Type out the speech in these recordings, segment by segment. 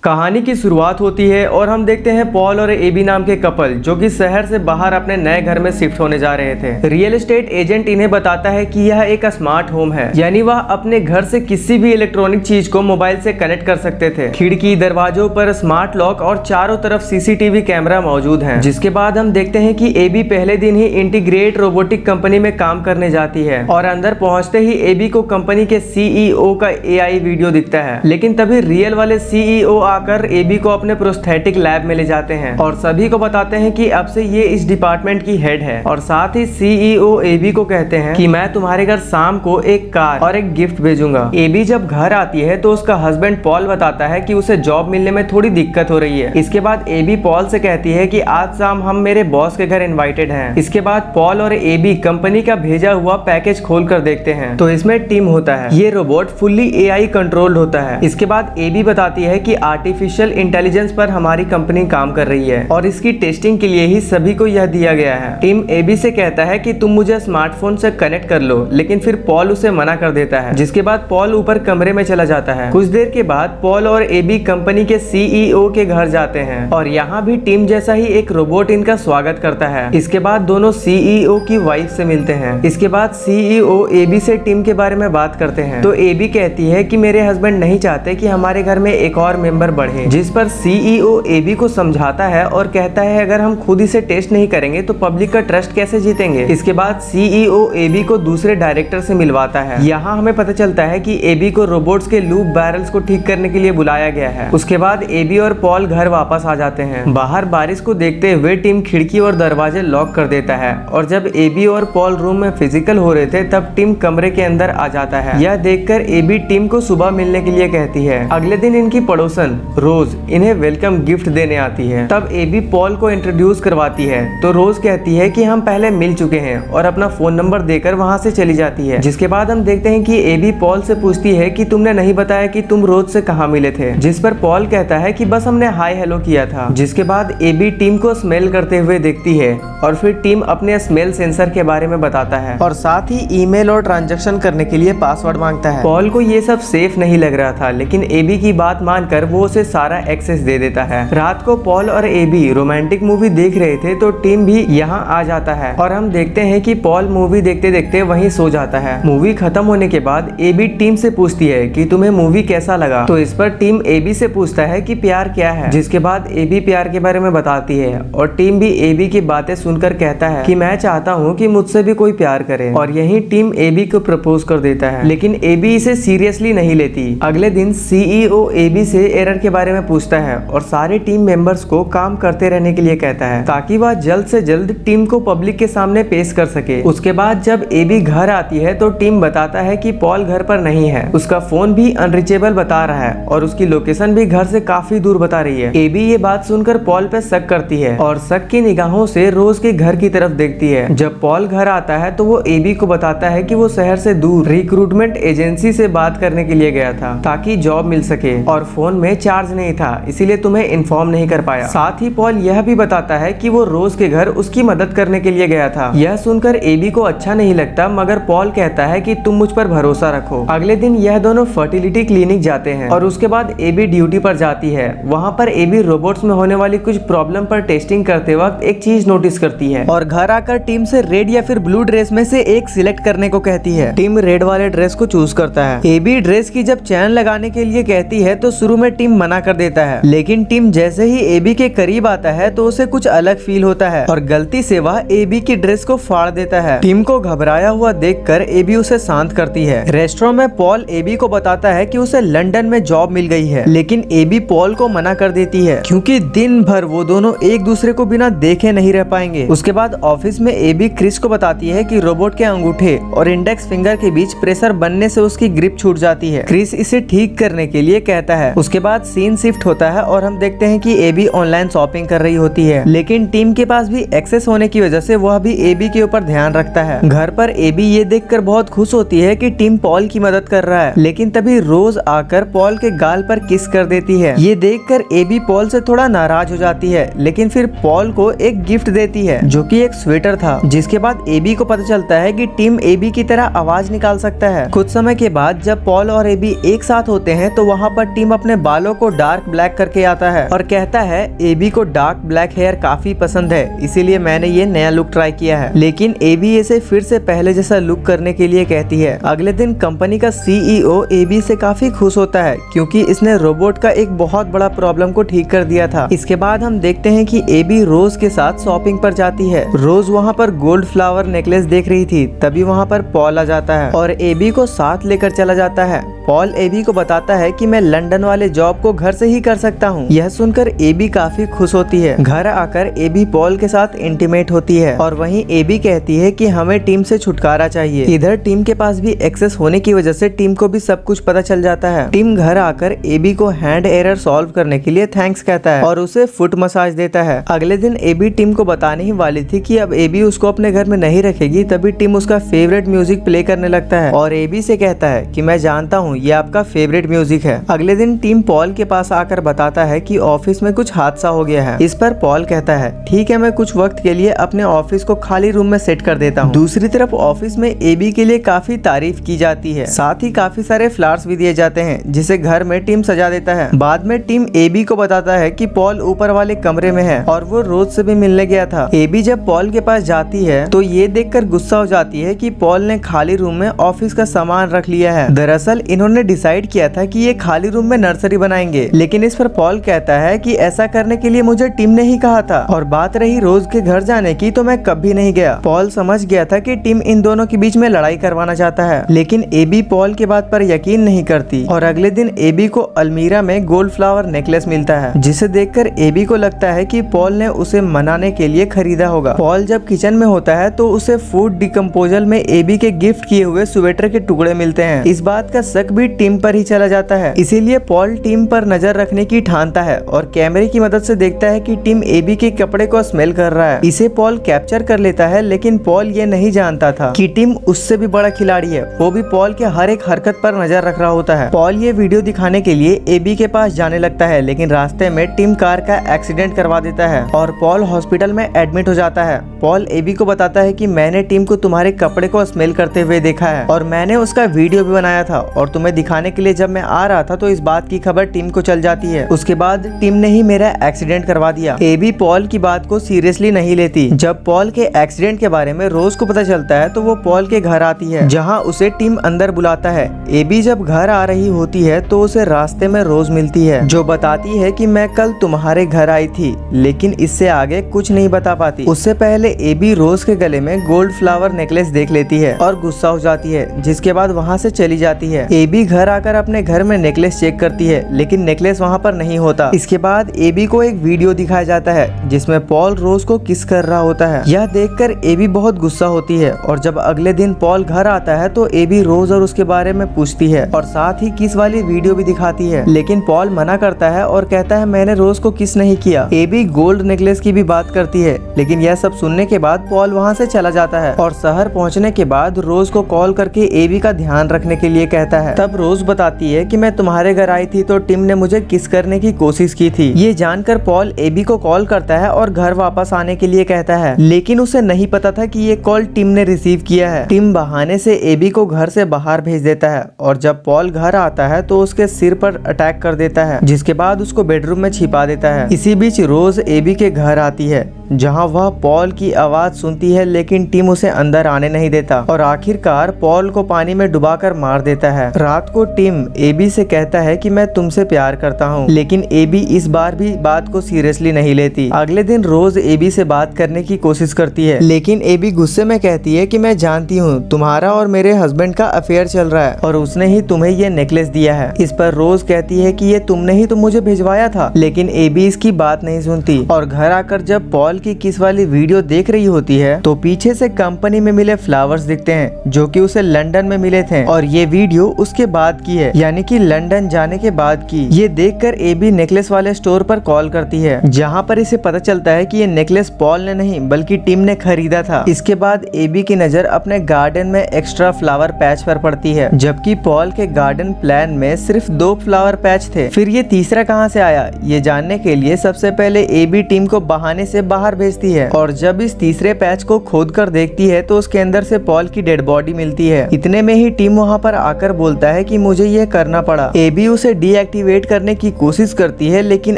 कहानी की शुरुआत होती है और हम देखते हैं पॉल और एबी नाम के कपल जो कि शहर से बाहर अपने नए घर में शिफ्ट होने जा रहे थे। रियल एस्टेट एजेंट इन्हें बताता है कि यह एक स्मार्ट होम है, यानी वह अपने घर से किसी भी इलेक्ट्रॉनिक चीज को मोबाइल से कनेक्ट कर सकते थे। खिड़की दरवाजों पर स्मार्ट लॉक और चारों तरफ सीसीटीवी कैमरा मौजूद है। जिसके बाद हम देखते हैं कि एबी पहले दिन ही इंटीग्रेट रोबोटिक कंपनी में काम करने जाती है और अंदर पहुंचते ही एबी को कंपनी के सीईओ का एआई वीडियो दिखता है। लेकिन तभी रियल वाले सीईओ आकर एबी को अपने प्रोस्थेटिक लैब में ले जाते हैं और सभी को बताते हैं कि अब से ये इस डिपार्टमेंट की हेड है। और साथ ही सीईओ एबी को कहते हैं कि मैं तुम्हारे घर शाम को एक कार और एक गिफ्ट भेजूंगा। एबी जब घर आती है तो उसका हस्बैंड पॉल बताता है कि उसे जॉब मिलने में थोड़ी दिक्कत हो रही है। इसके बाद एबी पॉल से कहती है कि आज शाम हम मेरे बॉस के घर इनवाइटेड हैं। इसके बाद पॉल और एबी कंपनी का भेजा हुआ पैकेज खोल कर देखते हैं तो इसमें टिम होता है। ये रोबोट फुल्ली एआई कंट्रोल्ड होता है। इसके बाद एबी बताती है कि आर्टिफिशियल इंटेलिजेंस पर हमारी कंपनी काम कर रही है और इसकी टेस्टिंग के लिए ही सभी को यह दिया गया है। टिम एबी से कहता है कि तुम मुझे स्मार्टफोन से कनेक्ट कर लो, लेकिन फिर पॉल उसे मना कर देता है। जिसके बाद पॉल ऊपर कमरे में चला जाता है। कुछ देर के बाद पॉल और एबी कंपनी के सीईओ के घर जाते हैं और यहाँ भी टिम जैसा ही एक रोबोट इनका स्वागत करता है। इसके बाद दोनों सीईओ की वाइफ से मिलते हैं। इसके बाद सीईओ एबी से टिम के बारे में बात करते हैं तो एबी कहती है कि मेरे हस्बैंड नहीं चाहते कि हमारे घर में एक और मेंबर बढ़े। जिस पर सीईओ एबी को समझाता है और कहता है अगर हम खुद इसे टेस्ट नहीं करेंगे तो पब्लिक का ट्रस्ट कैसे जीतेंगे। इसके बाद सीईओ एबी को दूसरे डायरेक्टर से मिलवाता है। यहाँ हमें पता चलता है कि एबी को रोबोट्स के लूप बैरल्स को ठीक करने के लिए बुलाया गया है। उसके बाद एबी और पॉल घर वापस आ जाते हैं। बाहर बारिश को देखते हुए टिम खिड़की और दरवाजे लॉक कर देता है और जब एबी और पॉल रूम में फिजिकल हो रहे थे तब टिम कमरे के अंदर आ जाता है। यह देखकर एबी टिम को सुबह मिलने के लिए कहती है। अगले दिन इनकी पड़ोसन रोज इन्हें वेलकम गिफ्ट देने आती है। तब एबी पॉल को इंट्रोड्यूस करवाती है तो रोज कहती है कि हम पहले मिल चुके हैं और अपना फोन नंबर देकर वहां से चली जाती है। जिसके बाद हम देखते हैं कि एबी पॉल से पूछती है कि तुमने नहीं बताया कि तुम रोज से कहां मिले थे। जिस पर पॉल कहता है कि बस हमने हाय हेलो किया था। जिसके बाद एबी टीम को स्मेल करते हुए देखती है और फिर टीम अपने स्मेल सेंसर के बारे में बताता है और साथ ही ईमेल और ट्रांजैक्शन करने के लिए पासवर्ड मांगता है। पॉल को ये सब सेफ नहीं लग रहा था, लेकिन एबी की बात मानकर वो उसे सारा एक्सेस दे देता है। रात को पॉल और एबी रोमांटिक मूवी देख रहे थे तो टिम भी यहाँ आ जाता है और हम देखते हैं कि पॉल मूवी देखते देखते वहीं सो जाता है। मूवी खत्म होने के बाद एबी टिम से पूछती है कि तुम्हें मूवी कैसा लगा। तो इस पर टिम एबी से पूछता है कि प्यार क्या है। जिसके बाद एबी प्यार के बारे में बताती है और टिम भी एबी की बातें सुनकर कहता है कि मैं चाहता हूँ कि मुझसे भी कोई प्यार करे। और यही टिम एबी को प्रपोज कर देता है, लेकिन एबी इसे सीरियसली नहीं लेती। अगले दिन सीईओ एबी से एरर के बारे में पूछता है और सारे टीम मेंबर्स को काम करते रहने के लिए कहता है ताकि वह जल्द से जल्द टीम को पब्लिक के सामने पेश कर सके। उसके बाद जब एबी घर आती है तो टीम बताता है कि पॉल घर पर नहीं है। उसका फोन भी अनरीचेबल बता रहा है और उसकी लोकेशन भी घर से काफी दूर बता रही है। एबी ये बात सुनकर पॉल पे शक करती है और शक की निगाहों से रोज के घर की तरफ देखती है। जब पॉल घर आता है तो वो एबी को बताता है कि वो शहर से दूर रिक्रूटमेंट एजेंसी से बात करने के लिए गया था ताकि जॉब मिल सके और फोन में चार्ज नहीं था, इसीलिए तुम्हें इन्फॉर्म नहीं कर पाया। साथ ही पॉल यह भी बताता है कि वो रोज के घर उसकी मदद करने के लिए गया था। यह सुनकर एबी को अच्छा नहीं लगता, मगर पॉल कहता है कि तुम मुझ पर भरोसा रखो। अगले दिन यह दोनों फर्टिलिटी क्लिनिक जाते हैं और उसके बाद एबी ड्यूटी पर जाती है। वहाँ पर एबी रोबोट्स में होने वाली कुछ प्रॉब्लम पर टेस्टिंग करते वक्त एक चीज नोटिस करती है और घर आकर टीम से रेड या फिर ब्लू ड्रेस में से एक सिलेक्ट करने को कहती है। टीम रेड वाले ड्रेस को चूज करता है। एबी ड्रेस की जब चैन लगाने के लिए कहती है तो शुरू में टीम मना कर देता है, लेकिन टीम जैसे ही एबी के करीब आता है तो उसे कुछ अलग फील होता है और गलती से वह एबी की ड्रेस को फाड़ देता है। टीम को घबराया हुआ देखकर एबी उसे शांत करती है। रेस्टोरेंट में पॉल एबी को बताता है कि उसे लंदन में जॉब मिल गई है, लेकिन एबी पॉल को मना कर देती है क्योंकि दिन भर वो दोनों एक दूसरे को बिना देखे नहीं रह पाएंगे। उसके बाद ऑफिस में एबी क्रिस को बताती है कि रोबोट के अंगूठे और इंडेक्स फिंगर के बीच प्रेशर बनने से उसकी ग्रिप छूट जाती है। क्रिस इसे ठीक करने के लिए कहता है। उसके बाद सीन शिफ्ट होता है और हम देखते हैं कि एबी ऑनलाइन शॉपिंग कर रही होती है, लेकिन टीम के पास भी एक्सेस होने की वजह से वह भी एबी के ऊपर ध्यान रखता है। घर पर एबी ये देखकर बहुत खुश होती है कि टीम पॉल की मदद कर रहा है, लेकिन तभी रोज आकर पॉल के गाल पर किस कर देती है। ये देखकर एबी पॉल से थोड़ा नाराज हो जाती है, लेकिन फिर पॉल को एक गिफ्ट देती है जो कि एक स्वेटर था। जिसके बाद एबी को पता चलता है कि टीम एबी की तरह आवाज निकाल सकता है। कुछ समय के बाद जब पॉल और एबी एक साथ होते हैं तो वहाँ पर टीम अपने बालों बालों को डार्क ब्लैक करके आता है और कहता है एबी को डार्क ब्लैक हेयर काफी पसंद है, इसीलिए मैंने ये नया लुक ट्राई किया है। लेकिन एबी इसे फिर से पहले जैसा लुक करने के लिए कहती है। अगले दिन कंपनी का सीईओ एबी से काफी खुश होता है क्योंकि इसने रोबोट का एक बहुत बड़ा प्रॉब्लम को ठीक कर दिया था। इसके बाद हम देखते हैं कि एबी रोज के साथ शॉपिंग पर जाती है। रोज वहाँ पर गोल्ड फ्लावर नेकलेस देख रही थी, तभी वहाँ पर पॉल आ जाता है और एबी को साथ लेकर चला जाता है। पॉल एबी को बताता है कि मैं लंदन वाले जॉब को घर से ही कर सकता हूँ। यह सुनकर एबी काफी खुश होती है। घर आकर एबी पॉल के साथ इंटीमेट होती है और वहीं एबी कहती है कि हमें टीम से छुटकारा चाहिए। इधर टीम के पास भी एक्सेस होने की वजह से टीम को भी सब कुछ पता चल जाता है। टीम घर आकर एबी को हैंड एरर सॉल्व करने के लिए थैंक्स कहता है और उसे फुट मसाज देता है। अगले दिन एबी टीम को बताने ही वाली थी कि अब एबी उसको अपने घर में नहीं रखेगी, तभी टीम उसका फेवरेट म्यूजिक प्ले करने लगता है और एबी से कहता है कि मैं जानता हूँ ये आपका फेवरेट म्यूजिक है। अगले दिन टीम पॉल के पास आकर बताता है कि ऑफिस में कुछ हादसा हो गया है। इस पर पॉल कहता है ठीक है, मैं कुछ वक्त के लिए अपने ऑफिस को खाली रूम में सेट कर देता हूँ। दूसरी तरफ ऑफिस में एबी के लिए काफी तारीफ की जाती है, साथ ही काफी सारे फ्लावर्स भी दिए जाते हैं जिसे घर में टीम सजा देता है। बाद में टीम एबी को बताता है कि पॉल ऊपर वाले कमरे में है और वो रोज से भी मिलने गया था। एबी जब पॉल के पास जाती है तो ये देखकर गुस्सा हो जाती है कि पॉल ने खाली रूम में ऑफिस का सामान रख लिया है। दरअसल इन्होंने डिसाइड किया था कि ये खाली रूम में नर्सरी बनाएंगे, लेकिन इस पर पॉल कहता है कि ऐसा करने के लिए मुझे टीम ने ही कहा था और बात रही रोज के घर जाने की तो मैं कभी नहीं गया। पॉल समझ गया था कि टीम इन दोनों के बीच में लड़ाई करवाना चाहता है, लेकिन एबी पॉल के बात पर यकीन नहीं करती और अगले दिन एबी को अलमीरा में गोल्ड फ्लावर नेकलेस मिलता है, जिसे देखकर एबी को लगता है कि पॉल ने उसे मनाने के लिए खरीदा होगा। पॉल जब किचन में होता है तो उसे फूड डिकम्पोजल में एबी के गिफ्ट किए हुए स्वेटर के टुकड़े मिलते हैं। इस बात का शक भी टीम पर ही चला जाता है, इसीलिए पॉल टीम पर नजर रखने की ठानता है और कैमरे की मदद से देखता है कि टीम एबी के कपड़े को स्मेल कर रहा है। इसे पॉल कैप्चर कर लेता है, लेकिन पॉल ये नहीं जानता था कि टीम उससे भी बड़ा खिलाड़ी है, वो भी पॉल के हर एक हरकत पर नजर रख रहा होता है। पॉल ये वीडियो दिखाने के लिए एबी के पास जाने लगता है, लेकिन रास्ते में टीम कार का एक्सीडेंट करवा देता है और पॉल हॉस्पिटल में एडमिट हो जाता है। पॉल एबी को बताता है कि मैंने टीम को तुम्हारे कपड़े को स्मेल करते हुए देखा है और मैंने उसका वीडियो भी बनाया था और तुम्हें दिखाने के लिए जब मैं आ रहा था तो इस बात की खबर टीम को चल जाती है। उसके बाद टीम ने ही मेरा एक्सीडेंट करवा दिया। एबी पॉल की बात को सीरियसली नहीं लेती। जब पॉल के एक्सीडेंट के बारे में रोज को पता चलता है तो वो पॉल के घर आती है, जहां उसे टीम अंदर बुलाता है। एबी जब घर आ रही होती है तो उसे रास्ते में रोज मिलती है, जो बताती है कि मैं कल तुम्हारे घर आई थी, लेकिन इससे आगे कुछ नहीं बता पाती। उससे पहले एबी रोज के गले में गोल्ड फ्लावर नेकलेस देख लेती है और गुस्सा हो जाती है, जिसके बाद वहाँ से चली जाती है। एबी घर आकर अपने घर में नेकलेस चेक करती है, लेकिन नेकलेस वहाँ पर नहीं होता। इसके बाद एबी को एक वीडियो दिखाया जाता है जिसमें पॉल रोज को किस कर रहा होता है। यह देखकर एबी बहुत गुस्सा होती है और जब अगले दिन पॉल घर आता है तो एबी रोज और उसके बारे में पूछती है और साथ ही किस वाली वीडियो भी दिखाती है, लेकिन पॉल मना करता है और कहता है मैंने रोज को किस नहीं किया। एबी गोल्ड नेकलेस की भी बात करती है, लेकिन यह सब सुनने के बाद पॉल वहाँ से चला जाता है और शहर पहुँचने के बाद रोज को कॉल करके एबी का ध्यान रखने के लिए कहता है। तब रोज बताती है कि मैं तुम्हारे घर आई थी तो टिम ने मुझे किस करने की कोशिश की थी। ये जानकर पॉल एबी को कॉल करता है और घर वापस आने के लिए कहता है, लेकिन उसे नहीं पता था कि ये कॉल टिम ने रिसीव किया है। टिम बहाने से एबी को घर से बाहर भेज देता है और जब पॉल घर आता है तो उसके सिर पर अटैक कर देता है, जिसके बाद उसको बेडरूम में छिपा देता है। इसी बीच रोज एबी के घर आती है, जहां वह पॉल की आवाज सुनती है, लेकिन टिम उसे अंदर आने नहीं देता और आखिरकार पॉल को पानी में डुबाकर मार देता है। रात को टिम एबी से कहता है कि मैं तुमसे प्यार करता हूँ, लेकिन एबी इस बार भी बात को सीरियसली नहीं लेती। अगले दिन रोज एबी से बात करने की कोशिश करती है, लेकिन एबी गुस्से में कहती है कि मैं जानती हूँ तुम्हारा और मेरे हस्बैंड का अफेयर चल रहा है और उसने ही तुम्हें ये नेकलेस दिया है। इस पर रोज कहती है कि ये तुमने ही तो मुझे भिजवाया था, लेकिन एबी इसकी बात नहीं सुनती और घर आकर जब पॉल की किस वाली वीडियो देख रही होती है तो पीछे से कंपनी में मिले फ्लावर्स दिखते हैं, जो कि उसे लंदन में मिले थे और ये वीडियो उसके बाद की है, यानी कि लंदन जाने के बाद की। ये देखकर एबी नेकलेस वाले स्टोर पर कॉल करती है, जहां पर इसे पता चलता है कि ये नेकलेस पॉल ने नहीं बल्कि टिम ने खरीदा था। इसके बाद एबी की नजर अपने गार्डन में एक्स्ट्रा फ्लावर पैच पर पड़ती है, जबकि पॉल के गार्डन प्लान में सिर्फ 2 फ्लावर पैच थे। फिर ये तीसरा कहां से आया, ये जानने के लिए सबसे पहले एबी टीम को बहाने से बाहर भेजती है और जब इस तीसरे पैच को खोद कर देखती है तो उसके अंदर से पॉल की डेड बॉडी मिलती है। इतने में ही टीम वहाँ पर आकर बोलता होता है कि मुझे यह करना पड़ा। एबी उसे डीएक्टिवेट करने की कोशिश करती है लेकिन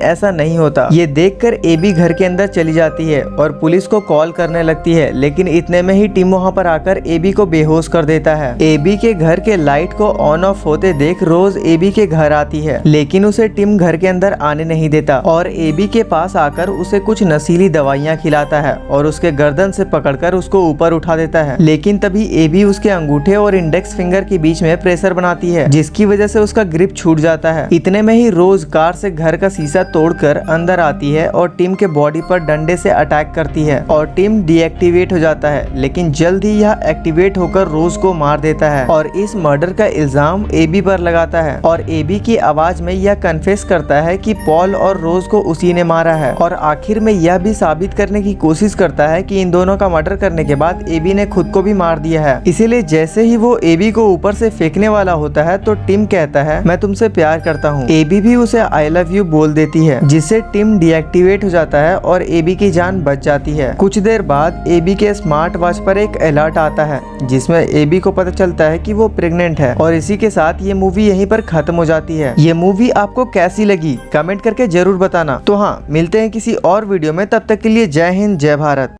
ऐसा नहीं होता। ये देखकर एबी घर के अंदर चली जाती है और पुलिस को कॉल करने लगती है, लेकिन इतने में ही टिम वहाँ पर आकर एबी को बेहोश कर देता है। एबी के घर के लाइट को ऑन ऑफ होते देख रोज एबी के घर आती है, लेकिन उसे टिम घर के अंदर आने नहीं देता और एबी के पास आकर उसे कुछ नशीली दवाइयाँ खिलाता है और उसके गर्दन से पकड़कर उसको ऊपर उठा देता है। लेकिन तभी एबी उसके अंगूठे और इंडेक्स फिंगर के बीच में प्रेशर बनाती है, जिसकी वजह से उसका ग्रिप छूट जाता है। इतने में ही रोज कार से घर का शीशा तोड़कर अंदर आती है और टिम के बॉडी पर डंडे से अटैक करती है और टिम डीएक्टिवेट हो जाता है, लेकिन जल्द ही यह एक्टिवेट होकर रोज को मार देता है और इस मर्डर का इल्जाम एबी पर लगाता है। और एबी की आवाज में यह कन्फेस करता है कि पॉल और रोज को उसी ने मारा है और आखिर में यह भी साबित करने की कोशिश करता है कि इन दोनों का मर्डर करने के बाद एबी ने खुद को भी मार दिया है। इसीलिए जैसे ही वो एबी को ऊपर से फेंकने वाला होता है तो टिम कहता है मैं तुमसे प्यार करता हूँ। एबी भी उसे आई लव यू बोल देती है, जिससे टिम डीएक्टिवेट हो जाता है और एबी की जान बच जाती है। कुछ देर बाद एबी के स्मार्ट वॉच पर एक अलर्ट आता है जिसमें एबी को पता चलता है कि वो प्रेग्नेंट है। और इसी के साथ ये मूवी यहीं पर खत्म हो जाती है। ये मूवी आपको कैसी लगी कमेंट करके जरूर बताना। तो हाँ, मिलते हैं किसी और वीडियो में, तब तक के लिए जय हिंद जय भारत।